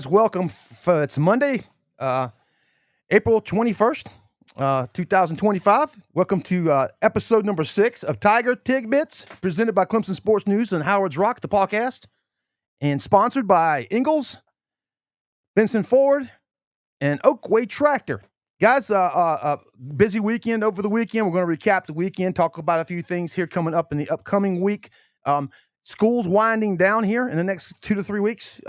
Welcome. It's Monday, April 21st, 2025. Welcome to episode number 6 of Tiger Tidbits, presented by Clemson Sports News and Howard's Rock, the Pawcast, and sponsored by Ingalls, Benson Ford, and Oakway Tractor. Guys, busy weekend over the weekend. We're going to recap the weekend, talk about a few things here coming up in the upcoming week. School's winding down here in the next 2 to 3 weeks.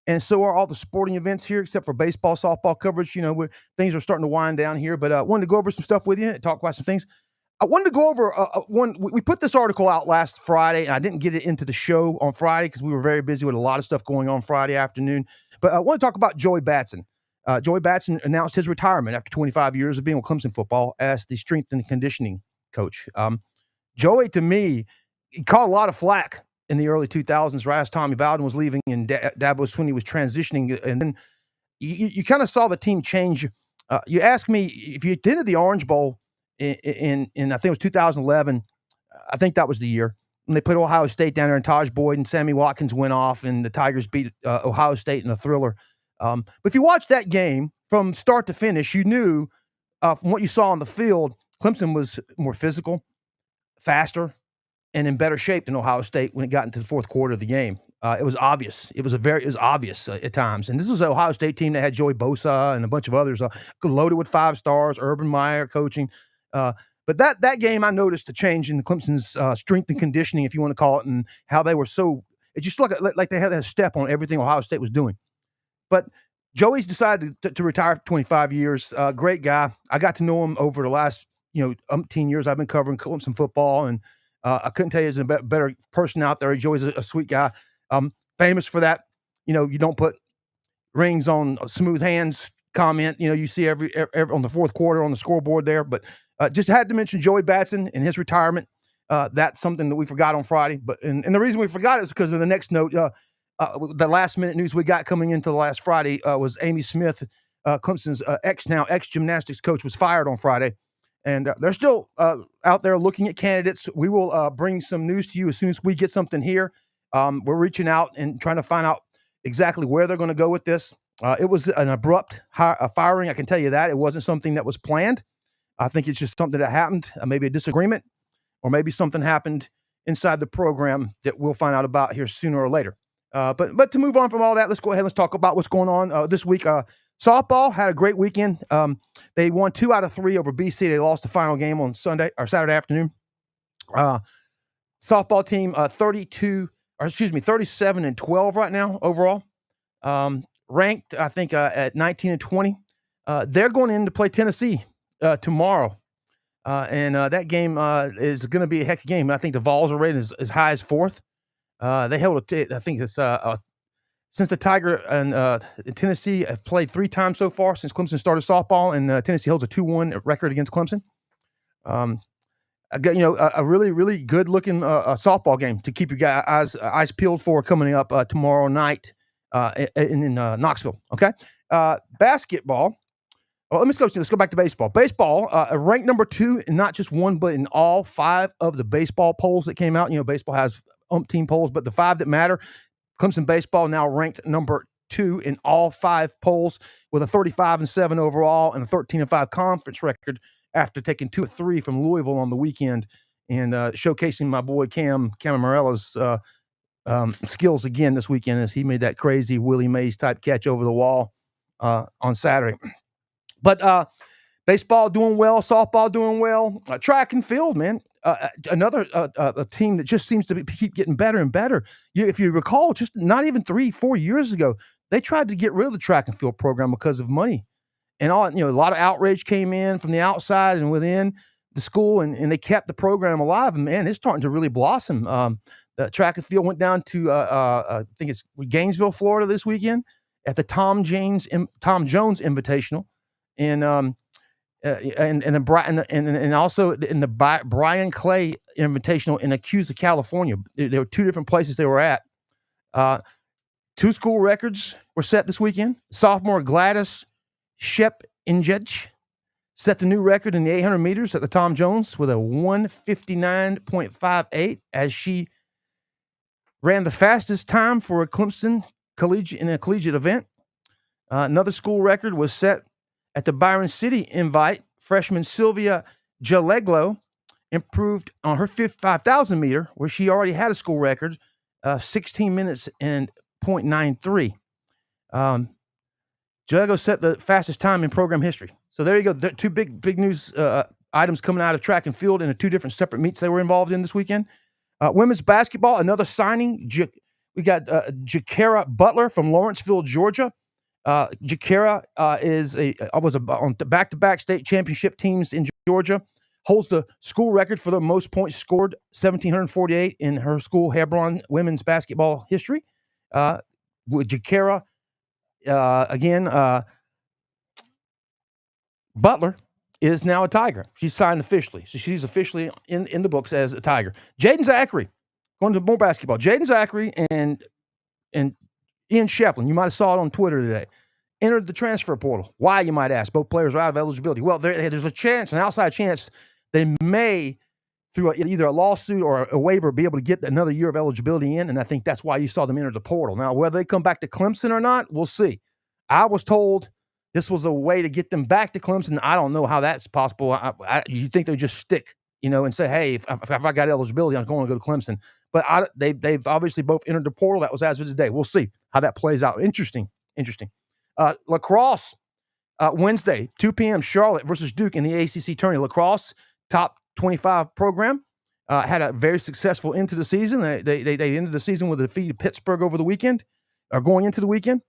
And so are all the sporting events here, except for baseball, softball coverage. You know, things are starting to wind down here. But I wanted to go over some stuff with you and talk about some things. I wanted to go over one. We put this article out last Friday, and I didn't get it into the show on Friday because we were very busy with a lot of stuff going on Friday afternoon. But I want to talk about Joey Batson. Joey Batson announced his retirement after 25 years of being with Clemson football as the strength and conditioning coach. Joey, to me, he caught a lot of flack in the early 2000s, right as Tommy Bowden was leaving and Dabo Swinney was transitioning. And then you kind of saw the team change. You asked me if you attended the Orange Bowl in I think it was 2011. I think that was the year when they played Ohio State down there, and Taj Boyd and Sammy Watkins went off, and the Tigers beat Ohio State in a thriller. But if you watched that game from start to finish, you knew from what you saw on the field, Clemson was more physical, faster, and in better shape than Ohio State when it got into the fourth quarter of the game. It was obvious. It was obvious at times. And this was an Ohio State team that had Joey Bosa and a bunch of others loaded with 5 stars, Urban Meyer coaching. But that game, I noticed the change in Clemson's strength and conditioning, if you want to call it, and how they were so – it just looked like they had a step on everything Ohio State was doing. But Joey's decided to retire for 25 years. Great guy. I got to know him over the last, umpteen years I've been covering Clemson football, and I couldn't tell you there's a better person out there. Joey's a sweet guy. Famous for that. You don't put rings on smooth hands comment. You see every on the fourth quarter on the scoreboard there. But just had to mention Joey Batson and his retirement. That's something that we forgot on Friday. But and the reason we forgot it is because of the next note. The last minute news we got coming into the last Friday was Amy Smith, Clemson's ex gymnastics coach, was fired on Friday. And they're still out there looking at candidates. We will bring some news to you as soon as we get something here. We're reaching out and trying to find out exactly where they're going to go with this. It was an abrupt firing, I can tell you that. It wasn't something that was planned. I think it's just something that happened, maybe a disagreement, or maybe something happened inside the program that we'll find out about here sooner or later. But to move on from all that, let's go ahead and let's talk about what's going on this week. Softball had a great weekend. They won 2 out of 3 over BC. They lost the final game on Saturday afternoon. Softball team 37-12 right now overall. Ranked, I think, at 19-20. They're going in to play Tennessee tomorrow. And that game is going to be a heck of a game. I think the Vols are rated as high as 4th. They held I think it's since the Tiger and Tennessee have played 3 times so far since Clemson started softball, and Tennessee holds a 2-1 record against Clemson. I got a really, really good looking softball game to keep your eyes peeled for coming up tomorrow night in Knoxville. Okay, basketball. Well, let's go back to baseball. Baseball ranked number 2 in not just one, but in all 5 of the baseball polls that came out. Baseball has umpteen polls, but the 5 that matter. Clemson baseball now ranked number 2 in all 5 polls with a 35-7 overall and a 13-5 conference record after taking 2 of 3 from Louisville on the weekend and showcasing my boy Cam Morella's skills again this weekend as he made that crazy Willie Mays type catch over the wall on Saturday. But baseball doing well, softball doing well, track and field, man. Another a team that just seems to keep getting better and better. If you recall, just not even 3-4 years ago, they tried to get rid of the track and field program because of money. And a lot of outrage came in from the outside and within the school, and they kept the program alive. And man, it's starting to really blossom. The track and field went down to I think it's Gainesville, Florida this weekend at the Tom Jones Invitational, and also in the Brian Clay Invitational in Acusa, California. There were 2 different places they were at. 2 school records were set this weekend. Sophomore Gladys Shep-Injech set the new record in the 800 meters at the Tom Jones with a 1:59.58 as she ran the fastest time for a Clemson collegiate event. Another school record was set at the Byron City Invite. Freshman Sylvia Jaleglo improved on her 5,000 meter, where she already had a school record, 16 minutes and 0.93. Jaleglo set the fastest time in program history. So there you go. Two big news items coming out of track and field in the two different separate meets they were involved in this weekend. Women's basketball, another signing. We got Jakara Butler from Lawrenceville, Georgia. Jakara was on back-to-back state championship teams in Georgia. Holds the school record for the most points scored, 1,748 in her school Hebron women's basketball history. With Jakara, Butler is now a Tiger. She's signed officially. So she's officially in the books as a Tiger. Jaden Zachary, going to more basketball. Jaden Zachary and Ian Shefflin, you might have saw it on Twitter today, entered the transfer portal. Why, you might ask? Both players are out of eligibility. Well, there's a chance, an outside chance, they may, through either a lawsuit or a waiver, be able to get another year of eligibility in, and I think that's why you saw them enter the portal. Now, whether they come back to Clemson or not, we'll see. I was told this was a way to get them back to Clemson. I don't know how that's possible. You think they just stick, and say, hey, if I got eligibility, I'm going to go to Clemson. But they've obviously both entered the portal. That was as of today. We'll see how that plays out. Interesting. Lacrosse, Wednesday, 2 p.m., Charlotte versus Duke in the ACC tourney. Lacrosse, top 25 program, had a very successful end to the season. They ended the season with a defeat of Pittsburgh over the weekend, or going into the weekend.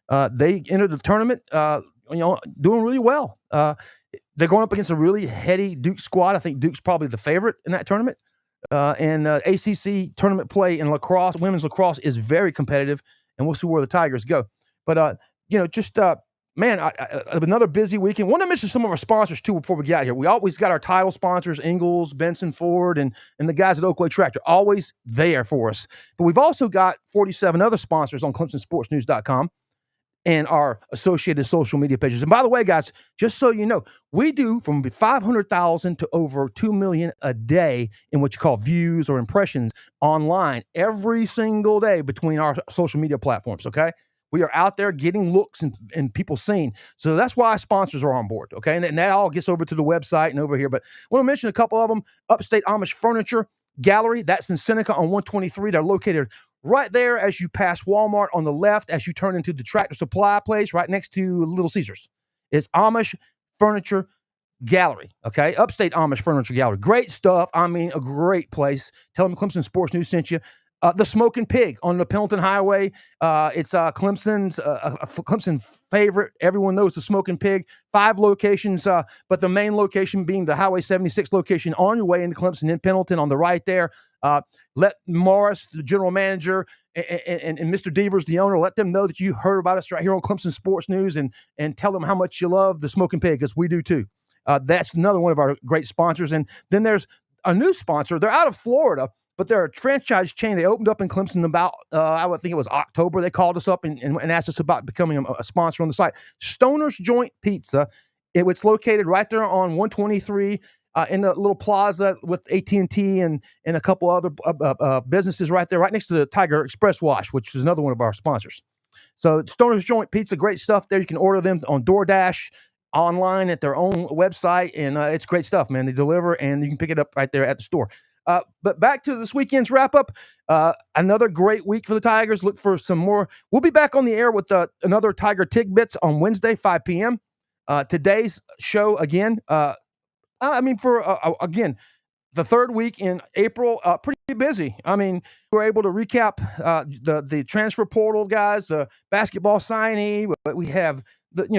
They entered the tournament, doing really well. They're going up against a really heady Duke squad. I think Duke's probably the favorite in that tournament. And ACC tournament play in lacrosse, women's lacrosse, is very competitive, and we'll see where the Tigers go. But, another busy weekend. Want to mention some of our sponsors, too, before we get out of here. We always got our title sponsors, Ingalls, Benson Ford, and the guys at Oakway Tractor, always there for us. But we've also got 47 other sponsors on ClemsonSportsNews.com and our associated social media pages. And by the way, guys, just so you know, we do from 500,000 to over 2 million a day in what you call views or impressions online every single day between our social media platforms, okay? We are out there getting looks and people seeing. So that's why sponsors are on board, okay? And that all gets over to the website and over here. But I want to mention a couple of them. Upstate Amish Furniture Gallery, that's in Seneca on 123. They're located right there as you pass Walmart on the left, as you turn into the Tractor Supply place right next to Little Caesars. It's Amish Furniture Gallery, okay? Upstate Amish Furniture Gallery. Great stuff. I mean, a great place. Tell them Clemson Sports News sent you. The Smoking Pig on the Pendleton Highway. It's Clemson's Clemson favorite. Everyone knows the Smoking Pig. 5 locations, but the main location being the Highway 76 location on your way into Clemson in Pendleton on the right there. Let Morris, the general manager, and Mr. Devers, the owner, let them know that you heard about us right here on Clemson Sports News, and tell them how much you love the Smoking Pig, because we do too. That's another one of our great sponsors. And then there's a new sponsor. They're out of Florida, but they're a franchise chain. They opened up in Clemson about, I would think it was October. They called us up and asked us about becoming a sponsor on the site. Stoner's Joint Pizza. It's located right there on 123 in the little plaza with AT&T and a couple other businesses right there, right next to the Tiger Express Wash, which is another one of our sponsors. So Stoner's Joint Pizza, great stuff there. You can order them on DoorDash, online at their own website, and it's great stuff, man. They deliver, and you can pick it up right there at the store. But back to this weekend's wrap-up. Another great week for the Tigers. Look for some more. We'll be back on the air with another Tiger Tidbits on Wednesday, 5 p.m. Today's show, again, again, the third week in April, pretty busy. I mean, we're able to recap the transfer portal guys, the basketball signee. We have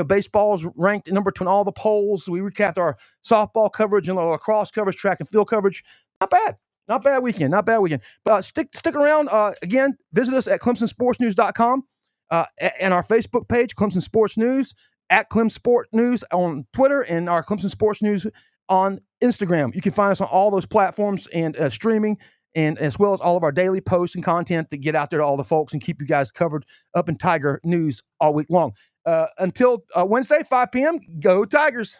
baseball's ranked number 2 in all the polls. We recapped our softball coverage and our lacrosse coverage, track and field coverage. Not bad weekend. But stick around. Again, visit us at ClemsonSportsNews.com and our Facebook page, Clemson Sports News, at Clem Sport News on Twitter, and our Clemson Sports News on Instagram. You can find us on all those platforms and streaming, and as well as all of our daily posts and content that get out there to all the folks and keep you guys covered up in Tiger news all week long. Until Wednesday, 5 p.m., go Tigers.